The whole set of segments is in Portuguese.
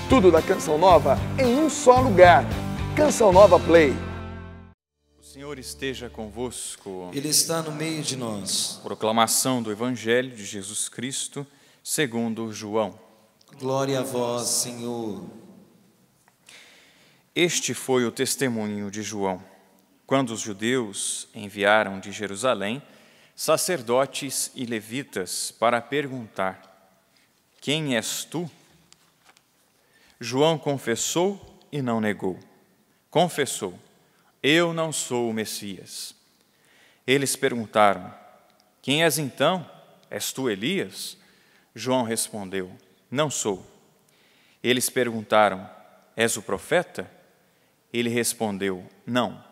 Tudo da Canção Nova em um só lugar. Canção Nova Play. O Senhor esteja convosco. Ele está no meio de nós. Proclamação do Evangelho de Jesus Cristo, segundo João. Glória a vós, Senhor. Este foi o testemunho de João, quando os judeus enviaram de Jerusalém sacerdotes e levitas para perguntar: quem és tu? João confessou e não negou. Confessou: eu não sou o Messias. Eles perguntaram: quem és então? És tu Elias? João respondeu: não sou. Eles perguntaram: és o profeta? Ele respondeu: não.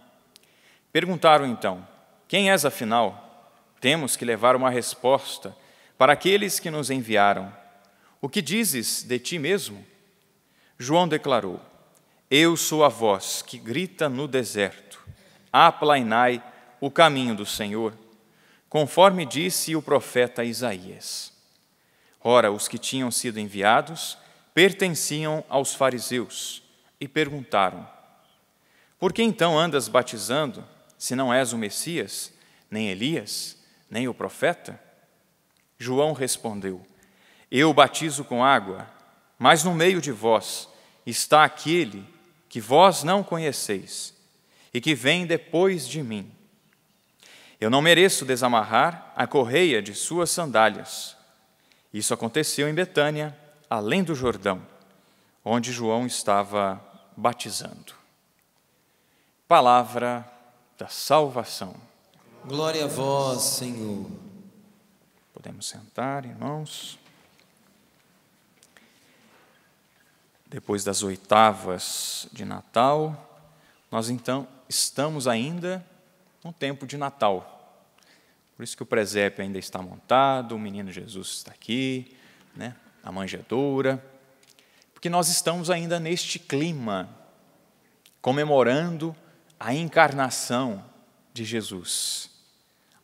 Perguntaram então: quem és afinal? Temos que levar uma resposta para aqueles que nos enviaram. O que dizes de ti mesmo? João declarou: eu sou a voz que grita no deserto: aplainai o caminho do Senhor, conforme disse o profeta Isaías. Ora, os que tinham sido enviados pertenciam aos fariseus e perguntaram: por que então andas batizando, se não és o Messias, nem Elias, nem o profeta? João respondeu: eu batizo com água, mas no meio de vós está aquele que vós não conheceis e que vem depois de mim. Eu não mereço desamarrar a correia de suas sandálias. Isso aconteceu em Betânia, além do Jordão, onde João estava batizando. Palavra da salvação. Glória a vós, Senhor. Podemos sentar, irmãos. Depois das oitavas de Natal, nós então estamos ainda no tempo de Natal. Por isso que o presépio ainda está montado, o menino Jesus está aqui, né? A manjedoura, porque nós estamos ainda neste clima, comemorando a encarnação de Jesus,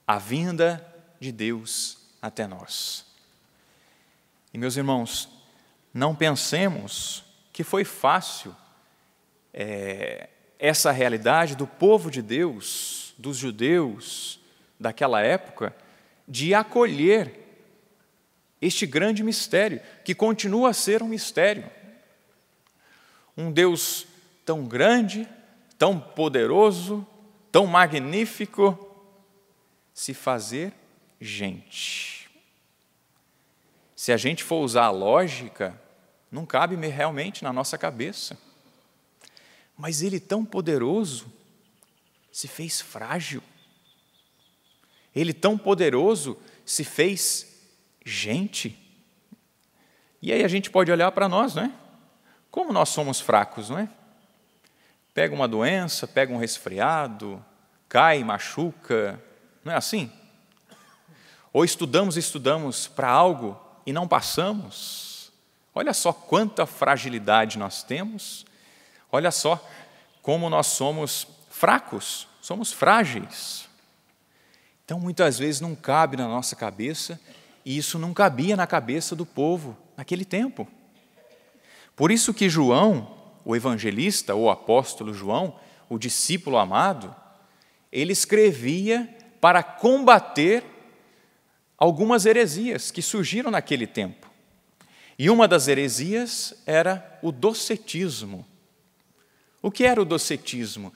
a vinda de Deus até nós. E, meus irmãos, não pensemos que foi fácil essa realidade do povo de Deus, dos judeus daquela época, de acolher este grande mistério, que continua a ser um mistério. Um Deus tão grande, tão poderoso, tão magnífico, se fazer gente. Se a gente for usar a lógica, não cabe realmente na nossa cabeça. Mas Ele tão poderoso se fez frágil. Ele tão poderoso se fez gente. E aí a gente pode olhar para nós, não é? Como nós somos fracos, não é? Pega uma doença, pega um resfriado, cai, machuca, não é assim? Ou estudamos para algo e não passamos. Olha só quanta fragilidade nós temos, olha só como nós somos fracos, somos frágeis. Então, muitas vezes não cabe na nossa cabeça, e isso não cabia na cabeça do povo naquele tempo. Por isso que João, o evangelista, ou apóstolo João, o discípulo amado, ele escrevia para combater algumas heresias que surgiram naquele tempo. E uma das heresias era o docetismo. O que era o docetismo?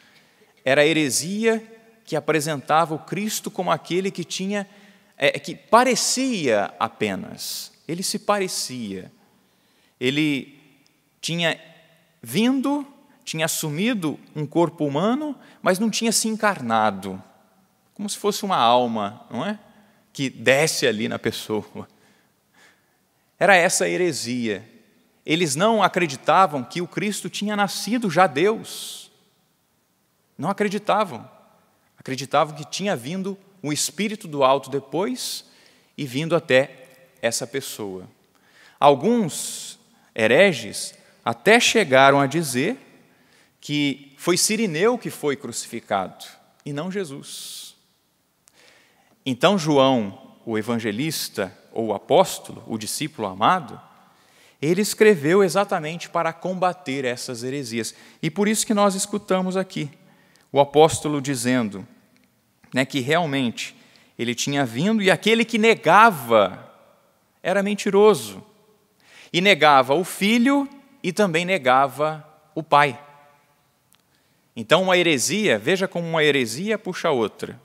Era a heresia que apresentava o Cristo como aquele que que parecia apenas. Ele se parecia. Ele tinha vindo, tinha assumido um corpo humano, mas não tinha se encarnado. Como se fosse uma alma, não é? Que desce ali na pessoa. Era essa a heresia. Eles não acreditavam que o Cristo tinha nascido já Deus. Não acreditavam. Acreditavam que tinha vindo o Espírito do alto depois e vindo até essa pessoa. Alguns hereges até chegaram a dizer que foi Cirineu que foi crucificado e não Jesus. Então João, o evangelista ou o apóstolo, o discípulo amado, Ele escreveu exatamente para combater essas heresias. E por isso que nós escutamos aqui o apóstolo dizendo, né, que realmente ele tinha vindo e aquele que negava era mentiroso. E negava o Filho e também negava o Pai. Então uma heresia, veja como uma heresia puxa outra.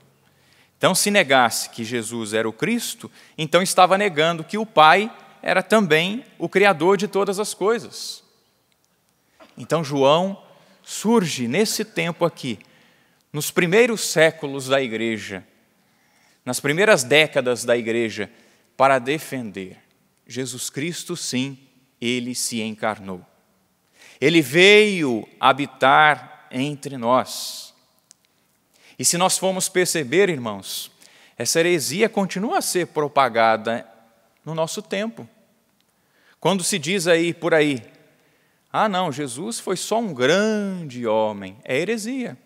Então se negasse que Jesus era o Cristo, então estava negando que o Pai era também o Criador de todas as coisas. Então João surge nesse tempo aqui, nos primeiros séculos da igreja, nas primeiras décadas da igreja, para defender Jesus Cristo, sim, ele se encarnou. Ele veio habitar entre nós. E se nós formos perceber, irmãos, essa heresia continua a ser propagada no nosso tempo. Quando se diz aí por aí, ah não, Jesus foi só um grande homem, é heresia.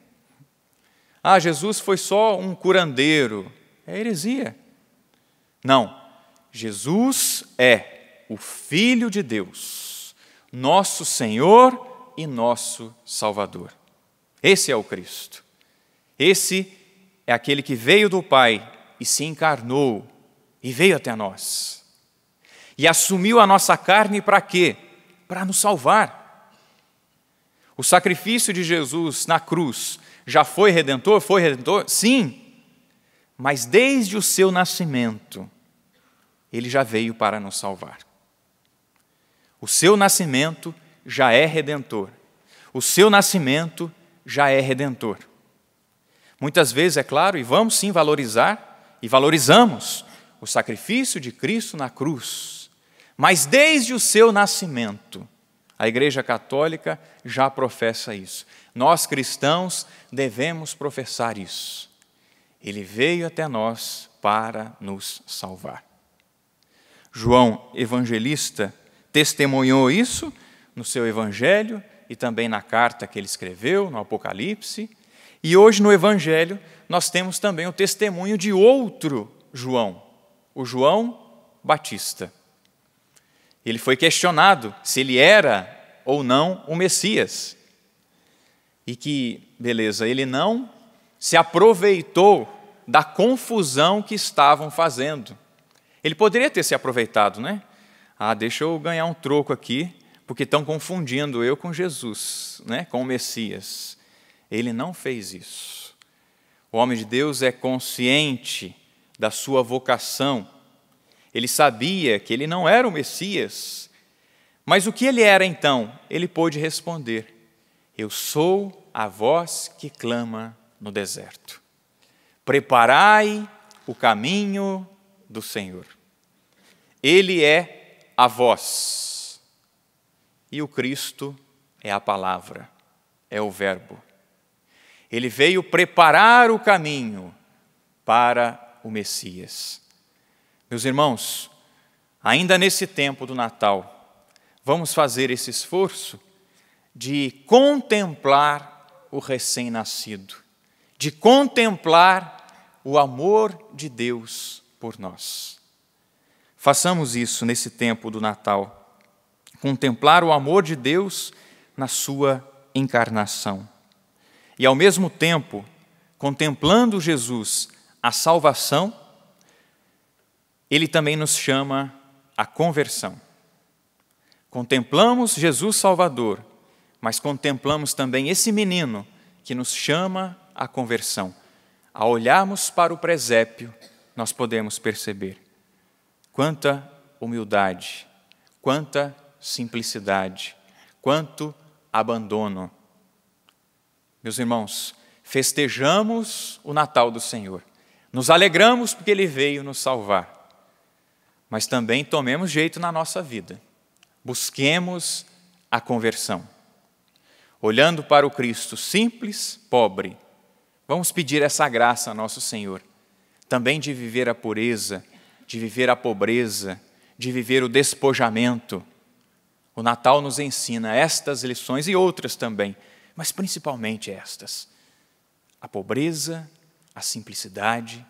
Ah, Jesus foi só um curandeiro, é heresia. Não, Jesus é o Filho de Deus, nosso Senhor e nosso Salvador. Esse é o Cristo. Esse é aquele que veio do Pai e se encarnou e veio até nós. E assumiu a nossa carne para quê? Para nos salvar. O sacrifício de Jesus na cruz já foi redentor? Foi redentor? Sim. Mas desde o seu nascimento, ele já veio para nos salvar. O seu nascimento já é redentor. O seu nascimento já é redentor. Muitas vezes, é claro, e vamos sim valorizar, e valorizamos o sacrifício de Cristo na cruz. Mas desde o seu nascimento, a Igreja Católica já professa isso. Nós cristãos devemos professar isso. Ele veio até nós para nos salvar. João, evangelista, testemunhou isso no seu evangelho e também na carta que ele escreveu, no Apocalipse. E hoje no evangelho nós temos também o testemunho de outro João, o João Batista. Ele foi questionado se ele era ou não o Messias. E que, beleza, ele não se aproveitou da confusão que estavam fazendo. Ele poderia ter se aproveitado, né? Ah, deixa eu ganhar um troco aqui, porque estão confundindo eu com Jesus, né? Com o Messias. Ele não fez isso. O homem de Deus é consciente da sua vocação. Ele sabia que ele não era o Messias. Mas o que ele era então? Ele pôde responder: eu sou a voz que clama no deserto. Preparai o caminho do Senhor. Ele é a voz. E o Cristo é a palavra, é o verbo. Ele veio preparar o caminho para o Messias. Meus irmãos, ainda nesse tempo do Natal, vamos fazer esse esforço de contemplar o recém-nascido, de contemplar o amor de Deus por nós. Façamos isso nesse tempo do Natal, contemplar o amor de Deus na sua encarnação. E, ao mesmo tempo, contemplando Jesus, a salvação, ele também nos chama à conversão. Contemplamos Jesus Salvador, mas contemplamos também esse menino que nos chama à conversão. Ao olharmos para o presépio, nós podemos perceber quanta humildade, quanta simplicidade, quanto abandono. Meus irmãos, festejamos o Natal do Senhor, nos alegramos porque Ele veio nos salvar, mas também tomemos jeito na nossa vida, busquemos a conversão. Olhando para o Cristo simples, pobre, vamos pedir essa graça a nosso Senhor, também de viver a pureza, de viver a pobreza, de viver o despojamento. O Natal nos ensina estas lições e outras também, mas principalmente estas. A pobreza, a simplicidade.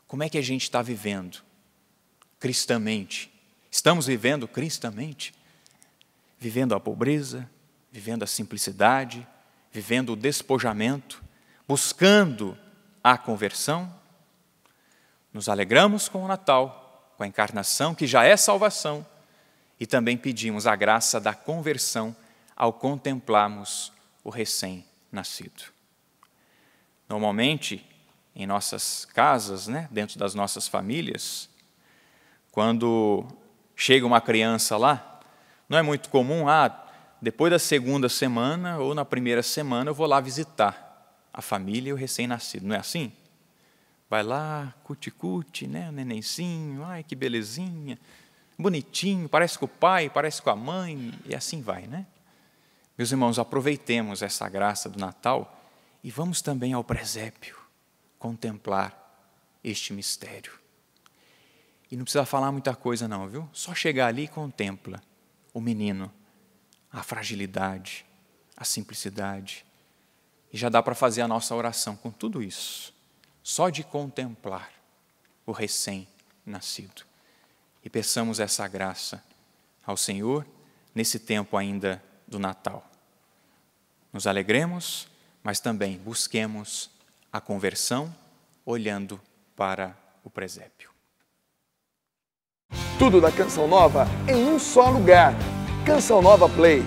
Como é que a gente está vivendo cristamente? Estamos vivendo cristamente? vivendo a pobreza, vivendo a simplicidade, vivendo o despojamento, buscando a conversão. Nos alegramos com o Natal, com a encarnação, que já é salvação, e também pedimos a graça da conversão ao contemplarmos o recém-nascido. Normalmente, em nossas casas, dentro das nossas famílias, quando chega uma criança lá, não é muito comum, depois da segunda semana ou na primeira semana eu vou lá visitar a família e o recém-nascido. Não é assim? Vai lá, cuti-cuti, o nenenzinho, ai que belezinha, bonitinho, parece com o pai, parece com a mãe, e assim vai, Meus irmãos, aproveitemos essa graça do Natal e vamos também ao presépio contemplar este mistério. E não precisa falar muita coisa não, viu? Só chegar ali e contempla o menino, a fragilidade, a simplicidade. E já dá para fazer a nossa oração com tudo isso, só de contemplar o recém-nascido. E peçamos essa graça ao Senhor nesse tempo ainda do Natal. Nos alegremos, mas também busquemos a conversão olhando para o presépio. Tudo da Canção Nova em um só lugar. Canção Nova Play.